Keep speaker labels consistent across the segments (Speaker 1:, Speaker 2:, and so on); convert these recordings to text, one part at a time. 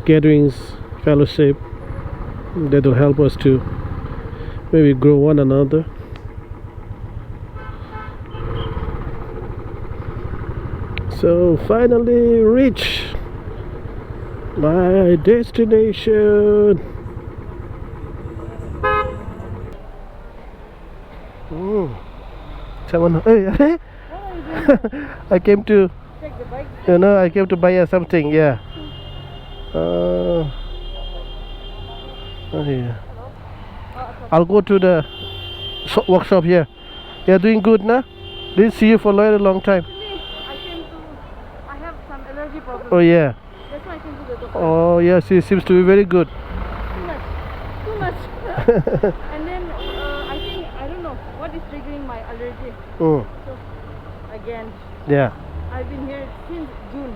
Speaker 1: gatherings, fellowship that will help us to maybe grow one another. So finally reach my destination. Someone, hey, I came to,
Speaker 2: Take the bike.
Speaker 1: I came to buy something. Yeah. Oh yeah. I'll go to the workshop here. You're doing good, nah? Didn't see you for a very long time.
Speaker 2: I have some allergy problem.
Speaker 1: Oh yeah.
Speaker 2: That's why I came to the doctor.
Speaker 1: Oh yeah. She seems to be very good.
Speaker 2: Too much. And then I think, I don't know what is triggering my allergy.
Speaker 1: Mm.
Speaker 2: So again,
Speaker 1: Yeah.
Speaker 2: I've been here since June.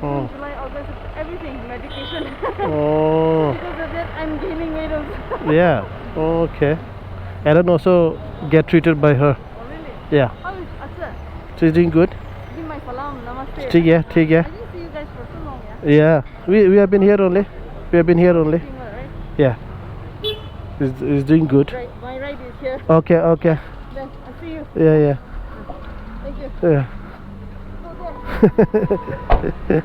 Speaker 1: Oh.
Speaker 2: July, August, everything, medication.
Speaker 1: Oh.
Speaker 2: Because of that, I'm gaining weight also.
Speaker 1: Yeah. Okay. Aaron also get treated by her.
Speaker 2: Oh, really?
Speaker 1: Yeah.
Speaker 2: How is Asa?
Speaker 1: She's doing good.
Speaker 2: Give my salam, namaste.
Speaker 1: Take care. Take
Speaker 2: I
Speaker 1: care.
Speaker 2: didn't see you guys for so long, yeah?
Speaker 1: Yeah. We have been here only. We have been here only.
Speaker 2: Doing well, right?
Speaker 1: Yeah. He's doing good.
Speaker 2: Right, my ride is here.
Speaker 1: Okay. Okay.
Speaker 2: Then I'll see you.
Speaker 1: Yeah. Yeah.
Speaker 2: Thank you.
Speaker 1: Yeah.
Speaker 2: Go there.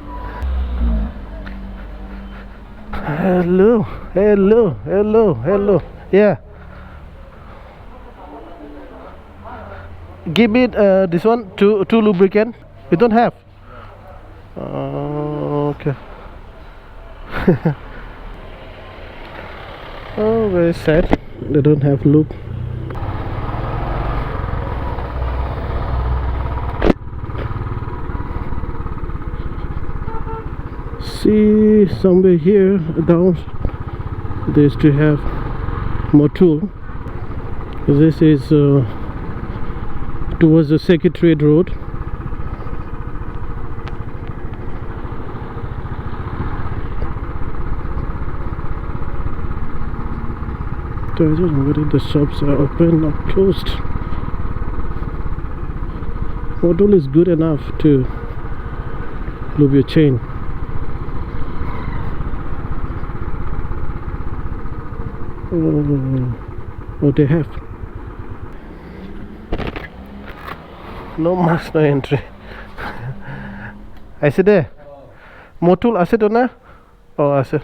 Speaker 1: Hello. Hello. Hello. Hello. Yeah. Give me this one, two lubricant. You don't have? Okay. Oh, very sad. They don't have lube. See, somewhere here down they used to have Motul. This is towards the Secretariat Road. So I don't know whether the shops are open or closed. Motul is good enough to lube your chain. Oh, they have. No mask, no entry. I see there. Motul ase to na? Oh, ase.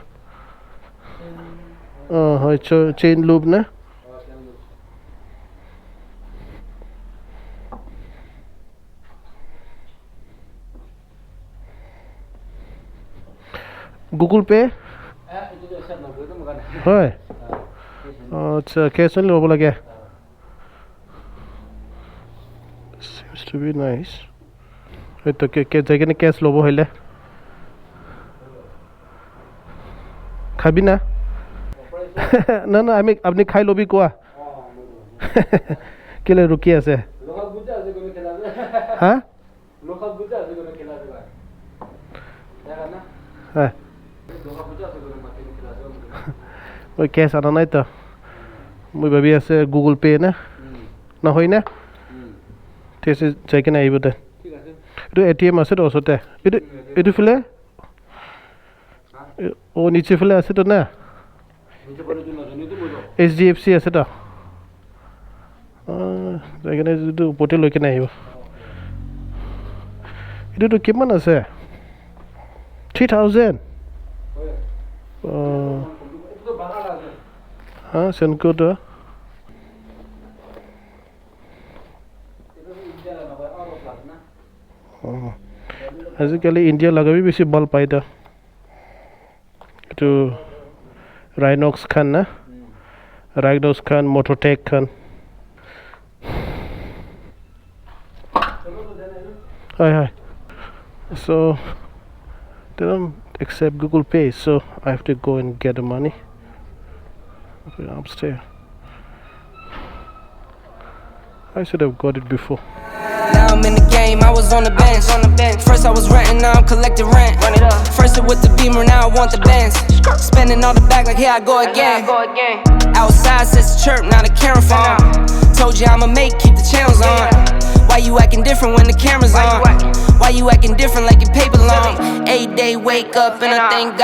Speaker 1: Oh, hoi chain lube na? Google Pay? Hoi. Oh, it's cash only lobo lage. Seems to be nice. Ito jagane cash lobo hoile. Khabi na? Na na ami apni khai lobi koa. Kele ruki ase.
Speaker 3: Lokha buja ase kono khela jabe.
Speaker 1: Ha?
Speaker 3: Lokha buja ase kono khela jabe. Jaga na?
Speaker 1: Ha.
Speaker 3: Lokha buja ase kono mati khela jabe.
Speaker 1: Oi cash ana nai to. Moi bhabi ase Google Pay na. Na hoi na? Tese jaikena aibo ta.
Speaker 3: Thik ase.
Speaker 1: Etu ATM ase to osote. Etu file? O niche file ase to na?
Speaker 3: Niche pore jun najani to bojo.
Speaker 1: HDFC ase to. Jaikena etu upote loi kena aibo. Etu to kiman ase? 3000.
Speaker 3: Etu to bagala ase.
Speaker 1: Ha, Senko to. আজিকালি India লগাবি বেছি বল পাই তা এইটো ৰাইনক্স খান না ৰাইনক্স খান মটৰটেক খান হয় so they don't accept Google Pay so I have to go and get the money upstairs. I should have got it before.
Speaker 4: Now I'm in the game, I was on the bench. First I was renting, now I'm collecting rent. First it with the Beamer, now I want the Benz. Spending all the bag like here I go again. Outside says the chirp, now the camera phone. Told you I'ma keep the channels on. Why you acting different when the camera's on? Why you acting different like your paper long? 8 day wake up and I thank God.